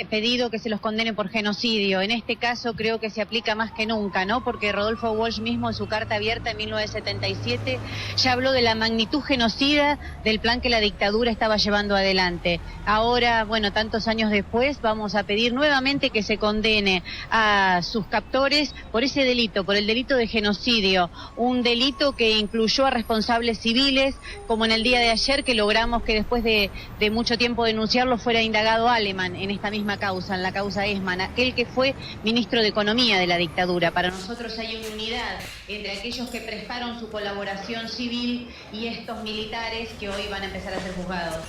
pedido que se los condene por genocidio. En este caso creo que se aplica más que nunca, ¿no? Porque Rodolfo Walsh mismo en su carta abierta en 1977 ya habló de la magnitud genocida del plan que la dictadura estaba llevando adelante. Ahora, tantos años después, vamos a pedir nuevamente que se condene a sus captores por ese delito, por el delito de genocidio. Un delito que incluyó a responsables civiles, como en el día de ayer que logramos que después de mucho tiempo denunciarlo fuera indagado Aleman en esta misma causa, en la causa Esman, aquel que fue ministro de Economía de la dictadura. Para nosotros hay una unidad entre aquellos que prestaron su colaboración civil y estos militares que hoy van a empezar a ser juzgados.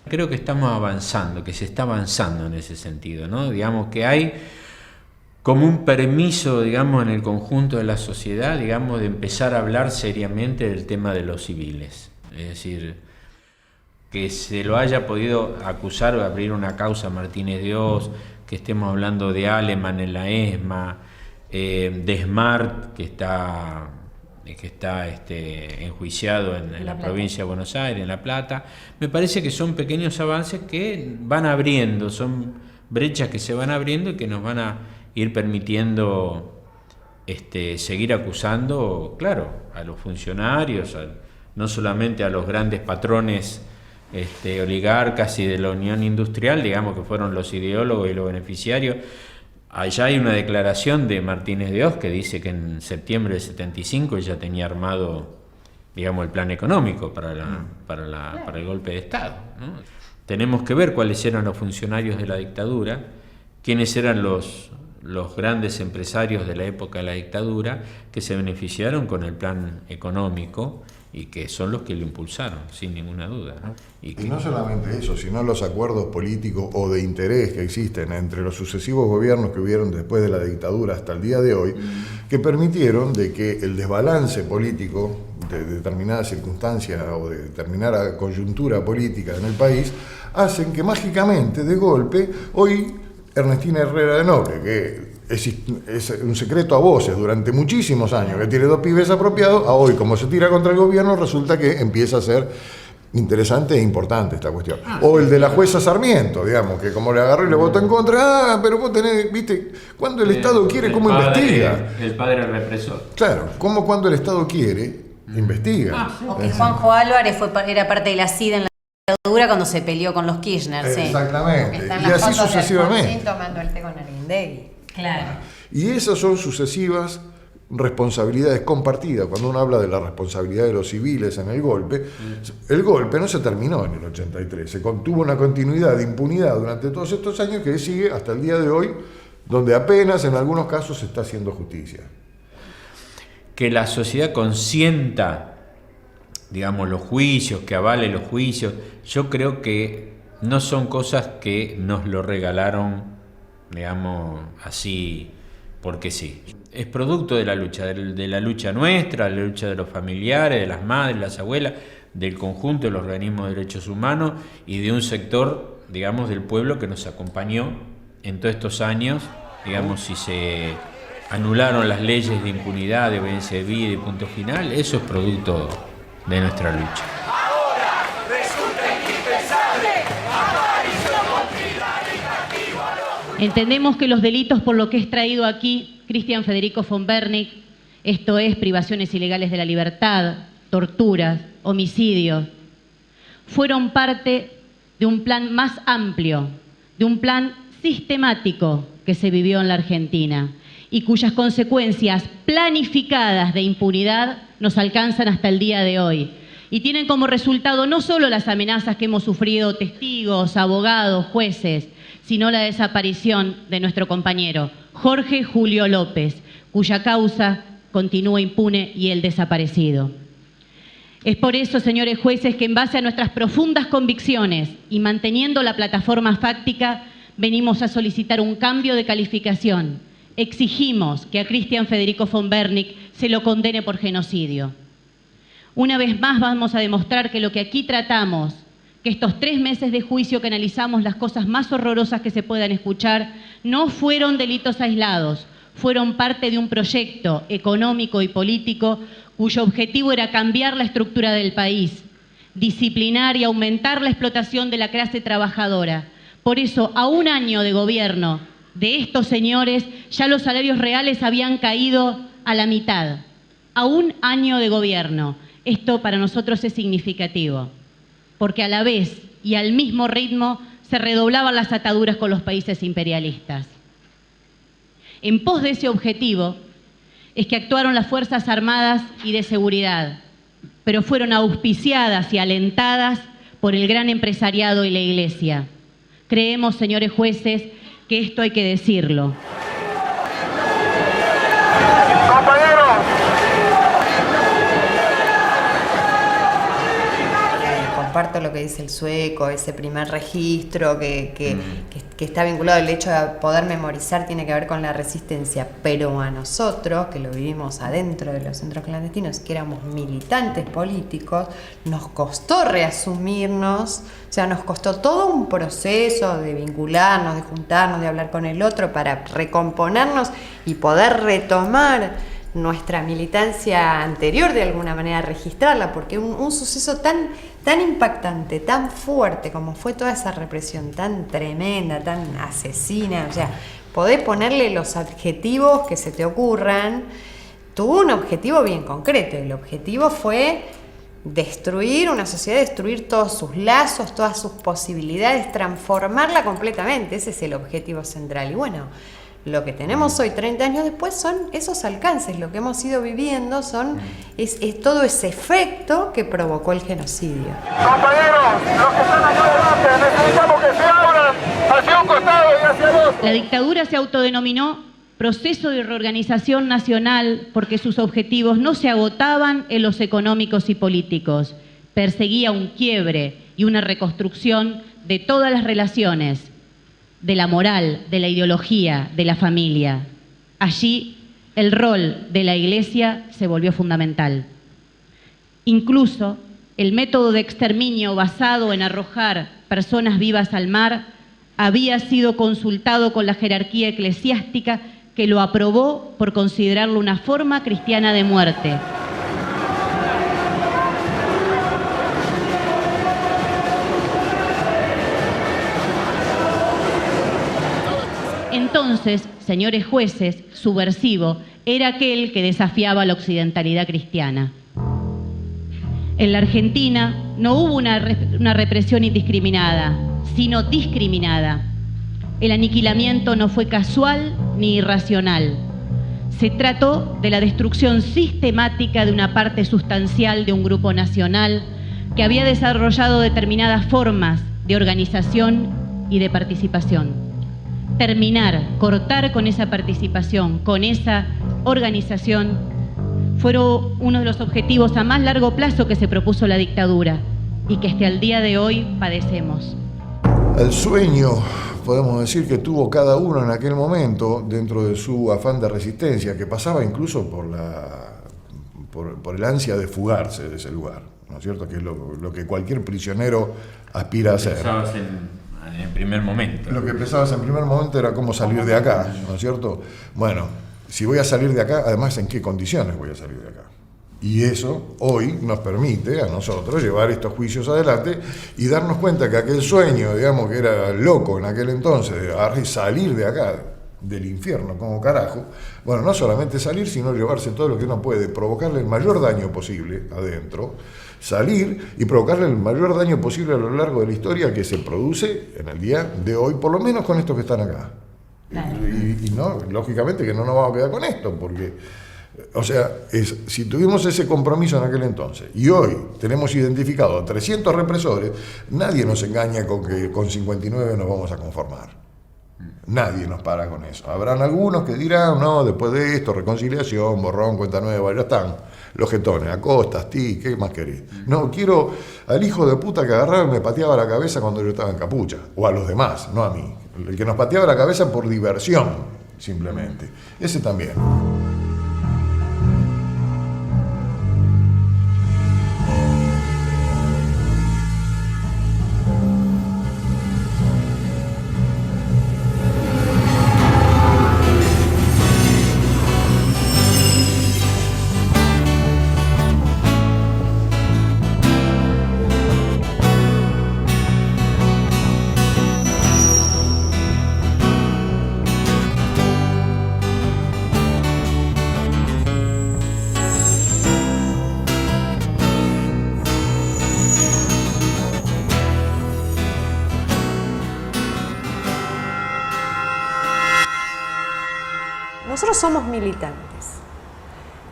Creo que estamos avanzando, que se está avanzando en ese sentido, ¿no? Digamos que hay como un permiso, digamos, en el conjunto de la sociedad, digamos, de empezar a hablar seriamente del tema de los civiles. Es decir, que se lo haya podido acusar o abrir una causa a Martínez de Oz, que estemos hablando de Aleman en la ESMA, de Smart, que está enjuiciado en la provincia de Buenos Aires, en La Plata. Me parece que son pequeños avances que van abriendo, son brechas que se van abriendo y que nos van a ir permitiendo seguir acusando, claro, a los funcionarios, no solamente a los grandes patrones oligarcas y de la Unión Industrial, digamos, que fueron los ideólogos y los beneficiarios. Allá hay una declaración de Martínez de Oz que dice que en septiembre de 75 ella tenía armado, digamos, el plan económico para el golpe de Estado, ¿no? Tenemos que ver cuáles eran los funcionarios de la dictadura, quiénes eran los grandes empresarios de la época de la dictadura que se beneficiaron con el plan económico y que son los que lo impulsaron, sin ninguna duda, ¿no? Y no solamente eso, sino los acuerdos políticos o de interés que existen entre los sucesivos gobiernos que hubieron después de la dictadura hasta el día de hoy, que permitieron de que el desbalance político de determinada circunstancia o de determinada coyuntura política en el país, hacen que mágicamente, de golpe, hoy Ernestina Herrera de Noble, que es un secreto a voces durante muchísimos años, que tiene 2 pibes apropiados, a hoy, como se tira contra el gobierno, resulta que empieza a ser interesante e importante esta cuestión. O el de la jueza Sarmiento, digamos, que como le agarró y le votó en contra, pero vos tenés, viste, cuando el Estado quiere, ¿cómo investiga? El padre represor. Claro, como cuando el Estado quiere, investiga. O que Juanjo Álvarez era parte de la CIDE en la dictadura cuando se peleó con los Kirchner. Exactamente. Y así sucesivamente. Tomando el té con Arindegui. Claro. Y esas son sucesivas responsabilidades compartidas. Cuando uno habla de la responsabilidad de los civiles en el golpe no se terminó en el 83, se tuvo una continuidad de impunidad durante todos estos años que sigue hasta el día de hoy, donde apenas en algunos casos se está haciendo justicia. Que la sociedad consienta, digamos, los juicios, que avale los juicios, yo creo que no son cosas que nos lo regalaron digamos, así porque sí. Es producto de la lucha nuestra, de la lucha de los familiares, de las madres, las abuelas, del conjunto de los organismos de derechos humanos y de un sector, digamos, del pueblo que nos acompañó en todos estos años, digamos, si se anularon las leyes de impunidad, de obediencia de vida y punto final, eso es producto de nuestra lucha. Entendemos que los delitos por lo que es traído aquí Cristian Federico von Bernig, esto es privaciones ilegales de la libertad, torturas, homicidios, fueron parte de un plan más amplio, de un plan sistemático que se vivió en la Argentina y cuyas consecuencias planificadas de impunidad nos alcanzan hasta el día de hoy. Y tienen como resultado no solo las amenazas que hemos sufrido testigos, abogados, jueces, sino la desaparición de nuestro compañero Jorge Julio López, cuya causa continúa impune y él desaparecido. Es por eso, señores jueces, que en base a nuestras profundas convicciones y manteniendo la plataforma fáctica, venimos a solicitar un cambio de calificación. Exigimos que a Cristian Federico von Bernig se lo condene por genocidio. Una vez más vamos a demostrar que lo que aquí tratamos, que estos 3 meses de juicio que analizamos las cosas más horrorosas que se puedan escuchar, no fueron delitos aislados, fueron parte de un proyecto económico y político cuyo objetivo era cambiar la estructura del país, disciplinar y aumentar la explotación de la clase trabajadora. Por eso, a 1 año de gobierno de estos señores, ya los salarios reales habían caído a la mitad. A 1 año de gobierno. Esto para nosotros es significativo, porque a la vez y al mismo ritmo se redoblaban las ataduras con los países imperialistas. En pos de ese objetivo es que actuaron las Fuerzas Armadas y de Seguridad, pero fueron auspiciadas y alentadas por el gran empresariado y la Iglesia. Creemos, señores jueces, que esto hay que decirlo. Comparto lo que dice el sueco, ese primer registro que está vinculado al hecho de poder memorizar tiene que ver con la resistencia, pero a nosotros, que lo vivimos adentro de los centros clandestinos, que éramos militantes políticos, nos costó reasumirnos, o sea, nos costó todo un proceso de vincularnos, de juntarnos, de hablar con el otro para recomponernos y poder retomar nuestra militancia anterior, de alguna manera registrarla, porque un suceso tan impactante, tan fuerte como fue toda esa represión, tan tremenda, tan asesina, o sea, poder ponerle los adjetivos que se te ocurran, tuvo un objetivo bien concreto. El objetivo fue destruir una sociedad, destruir todos sus lazos, todas sus posibilidades, transformarla completamente. Ese es el objetivo central. Y bueno, lo que tenemos hoy, 30 años después, son esos alcances. Lo que hemos ido viviendo es todo ese efecto que provocó el genocidio. Compañeros, los que están acá adelante, necesitamos que se abran hacia un costado y hacia el otro. La dictadura se autodenominó Proceso de Reorganización Nacional porque sus objetivos no se agotaban en los económicos y políticos. Perseguía un quiebre y una reconstrucción de todas las relaciones, de la moral, de la ideología, de la familia. Allí el rol de la Iglesia se volvió fundamental. Incluso el método de exterminio basado en arrojar personas vivas al mar había sido consultado con la jerarquía eclesiástica, que lo aprobó por considerarlo una forma cristiana de muerte. Entonces, señores jueces, subversivo era aquel que desafiaba la occidentalidad cristiana. En la Argentina no hubo una represión indiscriminada, sino discriminada. El aniquilamiento no fue casual ni irracional. Se trató de la destrucción sistemática de una parte sustancial de un grupo nacional que había desarrollado determinadas formas de organización y de participación. Terminar, cortar con esa participación, con esa organización, fueron uno de los objetivos a más largo plazo que se propuso la dictadura y que hasta el día de hoy padecemos. al sueño, podemos decir, que tuvo cada uno en aquel momento dentro de su afán de resistencia, que pasaba incluso por el ansia de fugarse de ese lugar, ¿no es cierto? Que es lo que cualquier prisionero aspira a hacer. Pensabas en primer momento. Lo que pensabas en primer momento era cómo salir de acá, ¿no es cierto? Bueno, si voy a salir de acá, además, ¿en qué condiciones voy a salir de acá? Y eso hoy nos permite a nosotros llevar estos juicios adelante y darnos cuenta que aquel sueño, digamos, que era loco en aquel entonces, de salir de acá, del infierno, como carajo, bueno, no solamente salir, sino llevarse todo lo que uno puede, provocarle el mayor daño posible adentro, salir y provocarle el mayor daño posible a lo largo de la historia que se produce en el día de hoy, por lo menos con estos que están acá. Y no, lógicamente que no nos vamos a quedar con esto, porque, o sea, si tuvimos ese compromiso en aquel entonces y hoy tenemos identificado a 300 represores, nadie nos engaña con que con 59 nos vamos a conformar. Nadie nos para con eso. Habrán algunos que dirán, no, después de esto, reconciliación, borrón, cuenta nueva, ya están los jetones, Acosta, Asti, ¿qué más querés? No, quiero al hijo de puta que agarraba y me pateaba la cabeza cuando yo estaba en capucha, o a los demás, no a mí. El que nos pateaba la cabeza por diversión, simplemente. Ese también. Nosotros somos militantes,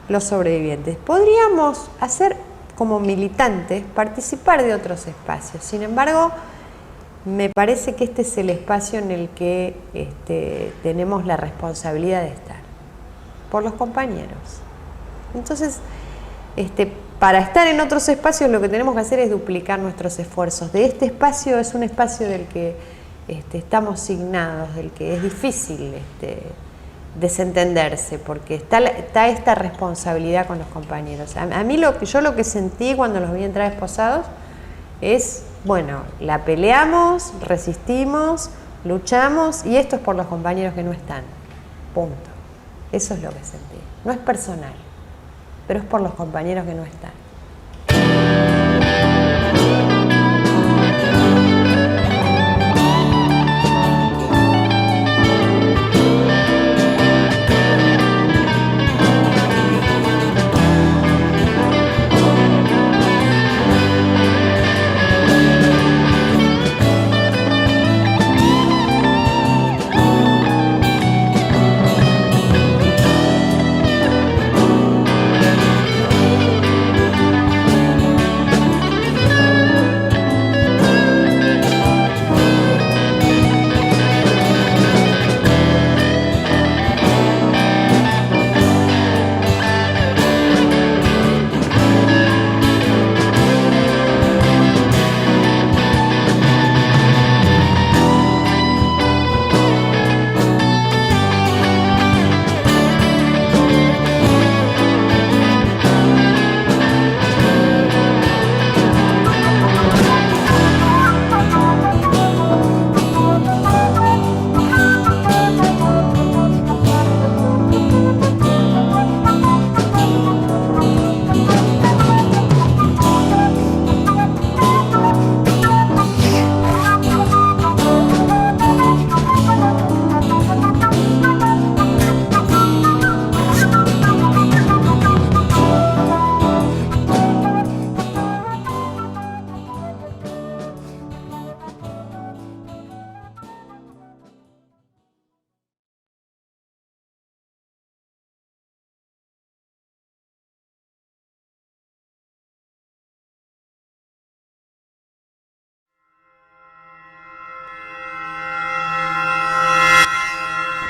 los sobrevivientes. Podríamos hacer como militantes, participar de otros espacios. Sin embargo, me parece que este es el espacio en el que tenemos la responsabilidad de estar, por los compañeros. Entonces, para estar en otros espacios lo que tenemos que hacer es duplicar nuestros esfuerzos. De este espacio es un espacio del que estamos signados, del que es difícil desentenderse, porque está esta responsabilidad con los compañeros. A mí lo que sentí cuando los vi entrar esposados es, bueno, la peleamos, resistimos, luchamos, y esto es por los compañeros que no están. Punto. Eso es lo que sentí. No es personal, pero es por los compañeros que no están.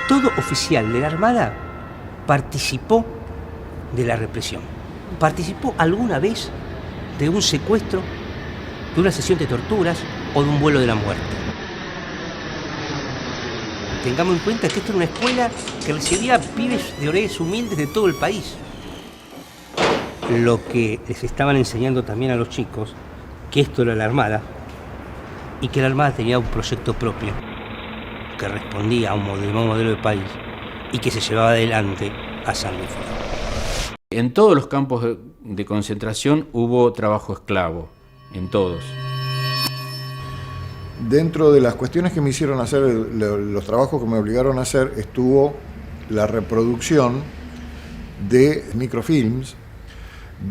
Todo oficial de la Armada participó de la represión. ¿Participó alguna vez de un secuestro, de una sesión de torturas o de un vuelo de la muerte? tengamos en cuenta que esta era una escuela que recibía pibes de orígenes humildes de todo el país. Lo que les estaban enseñando también a los chicos, que esto era la Armada, y que la Armada tenía un proyecto propio, que respondía a un modelo de país, y que se llevaba adelante a sangre y fuego. En todos los campos de concentración hubo trabajo esclavo, en todos. Dentro de las cuestiones que me hicieron hacer, los trabajos que me obligaron a hacer, estuvo la reproducción de microfilms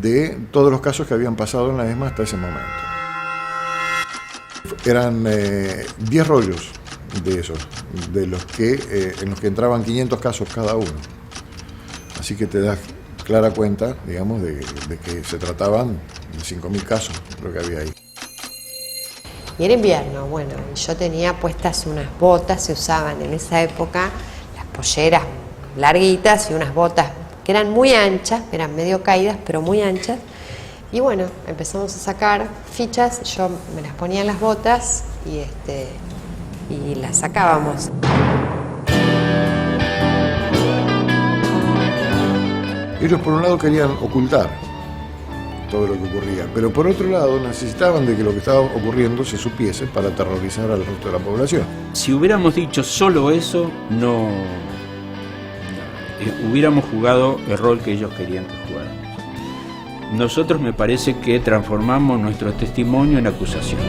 de todos los casos que habían pasado en la ESMA hasta ese momento. Eran 10 rollos de esos, de los que, en los que entraban 500 casos cada uno. Así que te das clara cuenta, digamos, de que se trataban de 5.000 casos, lo que había ahí. Y era invierno, bueno, yo tenía puestas unas botas, se usaban en esa época las polleras larguitas y unas botas que eran muy anchas, eran medio caídas, pero muy anchas. Y bueno, empezamos a sacar fichas, yo me las ponía en las botas y las sacábamos. Ellos por un lado querían ocultar todo lo que ocurría, pero por otro lado necesitaban de que lo que estaba ocurriendo se supiese para aterrorizar al resto de la población. Si hubiéramos dicho solo eso, no hubiéramos jugado el rol que ellos querían que jugáramos. Nosotros me parece que transformamos nuestro testimonio en acusación.